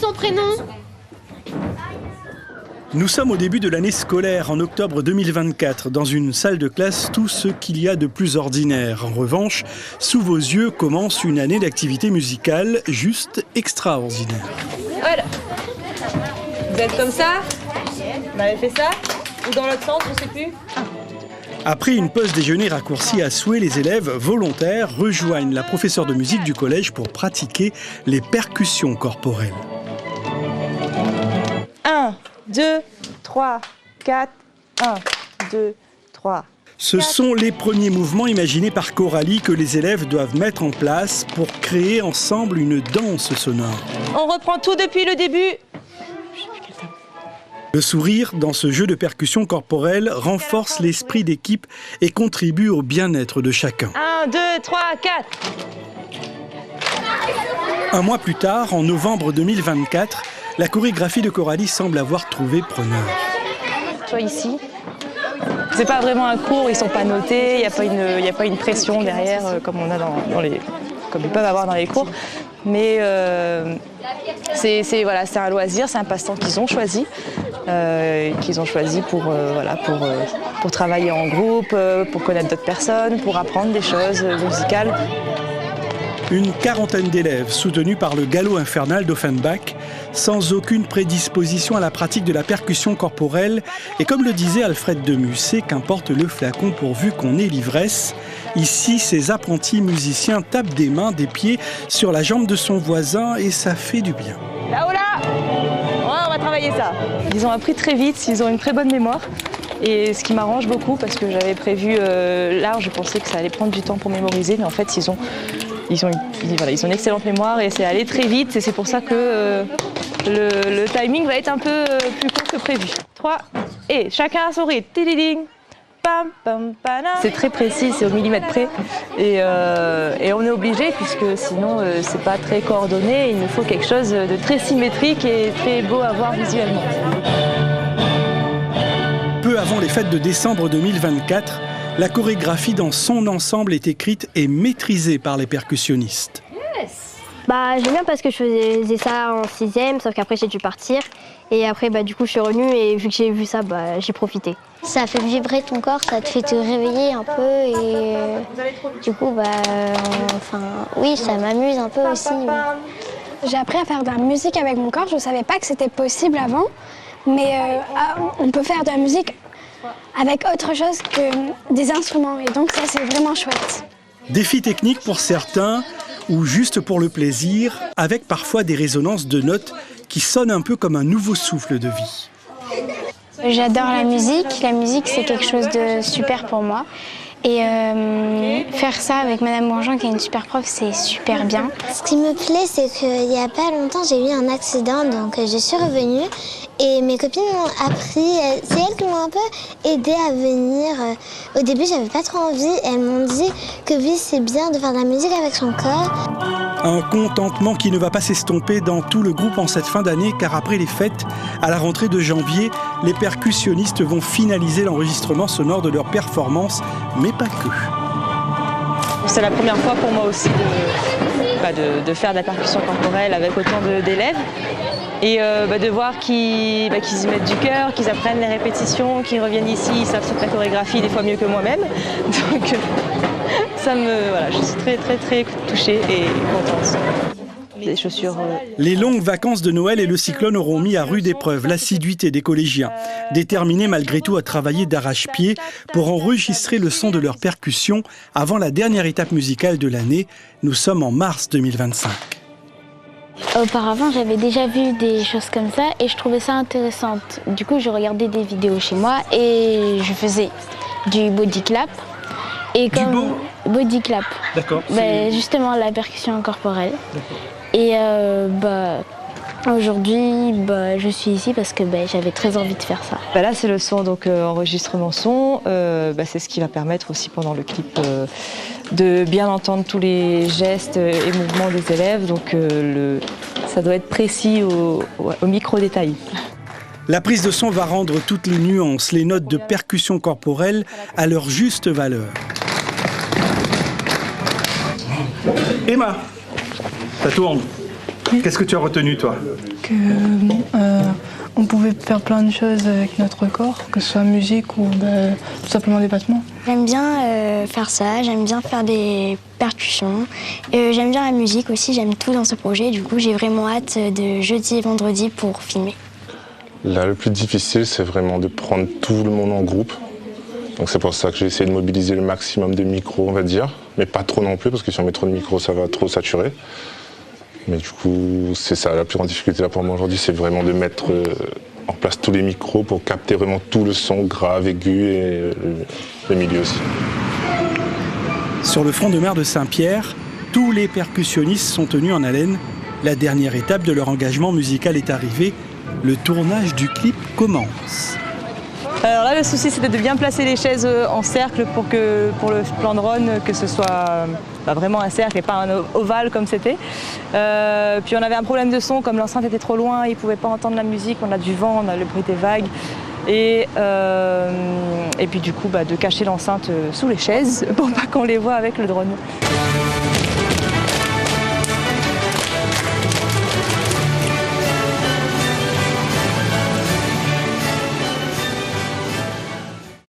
son prénom? Nous sommes au début de l'année scolaire, en octobre 2024, dans une salle de classe, tout ce qu'il y a de plus ordinaire. En revanche, sous vos yeux commence une année d'activité musicale juste extraordinaire. Voilà. Vous êtes comme ça? Vous avez fait ça? Ou dans l'autre sens, je ne sais plus. Après une pause déjeuner raccourcie à souhait, les élèves volontaires rejoignent la professeure de musique du collège pour pratiquer les percussions corporelles. 1, 2, 3, 4, 1, 2, 3. Ce sont les premiers mouvements imaginés par Coralie que les élèves doivent mettre en place pour créer ensemble une danse sonore. On reprend tout depuis le début. Le sourire dans ce jeu de percussion corporelle renforce l'esprit d'équipe et contribue au bien-être de chacun. 1, 2, 3, 4. Un mois plus tard, en novembre 2024, la chorégraphie de Coralie semble avoir trouvé preneur. Tu vois ici, c'est pas vraiment un cours, ils sont pas notés, il n'y a pas une pression derrière comme on a comme ils peuvent avoir dans les cours. Mais c'est un loisir, c'est un passe-temps qu'ils ont choisi pour travailler en groupe, pour connaître d'autres personnes, pour apprendre des choses musicales. Une quarantaine d'élèves soutenus par le galop infernal d'Offenbach, sans aucune prédisposition à la pratique de la percussion corporelle. Et comme le disait Alfred de Musset, qu'importe le flacon pourvu qu'on ait l'ivresse, ici, ces apprentis musiciens tapent des mains, des pieds sur la jambe de son voisin et ça fait du bien. Là-haut là, on va travailler ça. Ils ont appris très vite, ils ont une très bonne mémoire. Et ce qui m'arrange beaucoup parce que j'avais prévu large, je pensais que ça allait prendre du temps pour mémoriser, mais en fait ils ont une excellente mémoire et c'est allé très vite et c'est pour ça que le timing va être un peu plus court que prévu. 3 et chacun à son rythme. C'est très précis, c'est au millimètre près et on est obligé puisque sinon c'est pas très coordonné. Il nous faut quelque chose de très symétrique et très beau à voir visuellement. Peu avant les fêtes de décembre 2024, la chorégraphie dans son ensemble est écrite et maîtrisée par les percussionnistes. J'aime bien parce que je faisais ça en 6e, sauf qu'après j'ai dû partir. Et après, du coup, je suis revenue et vu que j'ai vu ça, j'ai profité. Ça fait vibrer ton corps, ça te fait te réveiller un peu et du coup, oui, ça m'amuse un peu aussi. J'ai appris à faire de la musique avec mon corps, je ne savais pas que c'était possible avant, mais on peut faire de la musique avec autre chose que des instruments et donc ça, c'est vraiment chouette. Défi technique pour certains ou juste pour le plaisir, avec parfois des résonances de notes qui sonnent un peu comme un nouveau souffle de vie. J'adore la musique c'est quelque chose de super pour moi. Et faire ça avec Madame Bourgeon, qui est une super prof, c'est super bien. Ce qui me plaît, c'est qu'il n'y a pas longtemps, j'ai eu un accident, donc je suis revenue. Et mes copines m'ont appris, c'est elles qui m'ont un peu aidée à venir. Au début, j'avais pas trop envie. Elles m'ont dit que oui, c'est bien de faire de la musique avec son corps. Un contentement qui ne va pas s'estomper dans tout le groupe en cette fin d'année, car après les fêtes, à la rentrée de janvier, les percussionnistes vont finaliser l'enregistrement sonore de leur performance, mais pas que. C'est la première fois pour moi aussi de faire de la percussion corporelle avec autant d'élèves. Et de voir qu'ils y mettent du cœur, qu'ils apprennent les répétitions, qu'ils reviennent ici, ils savent toute la chorégraphie, des fois mieux que moi-même. Donc je suis très très très touchée et contente. Les chaussures. Les longues vacances de Noël et le cyclone auront mis à rude épreuve l'assiduité des collégiens, déterminés malgré tout à travailler d'arrache-pied pour enregistrer le son de leur percussion avant la dernière étape musicale de l'année. Nous sommes en mars 2025. Auparavant, j'avais déjà vu des choses comme ça et je trouvais ça intéressante. Du coup, je regardais des vidéos chez moi et je faisais du body clap. Et comme body clap. D'accord. Justement, la percussion corporelle. Et aujourd'hui, je suis ici parce que j'avais très envie de faire ça. Là, c'est le son, donc enregistrement son. C'est ce qui va permettre aussi pendant le clip de bien entendre tous les gestes et mouvements des élèves. Donc ça doit être précis au micro-détail. La prise de son va rendre toutes les nuances, les notes de percussion corporelle à leur juste valeur. Emma, ça tourne. Qu'est-ce que tu as retenu, toi? On pouvait faire plein de choses avec notre corps, que ce soit musique ou tout simplement des battements. J'aime bien faire ça, j'aime bien faire des percussions. J'aime bien la musique aussi, j'aime tout dans ce projet. Du coup, j'ai vraiment hâte de jeudi et vendredi pour filmer. Là, le plus difficile, c'est vraiment de prendre tout le monde en groupe. Donc c'est pour ça que j'ai essayé de mobiliser le maximum de micros, on va dire. Mais pas trop non plus, parce que si on met trop de micros, ça va trop saturer. Mais du coup, c'est ça, la plus grande difficulté là pour moi aujourd'hui, c'est vraiment de mettre en place tous les micros pour capter vraiment tout le son grave, aigu et le milieu aussi. Sur le front de mer de Saint-Pierre, tous les percussionnistes sont tenus en haleine. La dernière étape de leur engagement musical est arrivée. Le tournage du clip commence. Alors là, le souci, c'était de bien placer les chaises en cercle pour le plan de Ron, que ce soit vraiment un cercle et pas un ovale comme c'était. Puis on avait un problème de son, comme l'enceinte était trop loin, ils ne pouvaient pas entendre la musique, on a du vent, le bruit était vague. Et puis du coup, de cacher l'enceinte sous les chaises pour pas qu'on les voit avec le drone.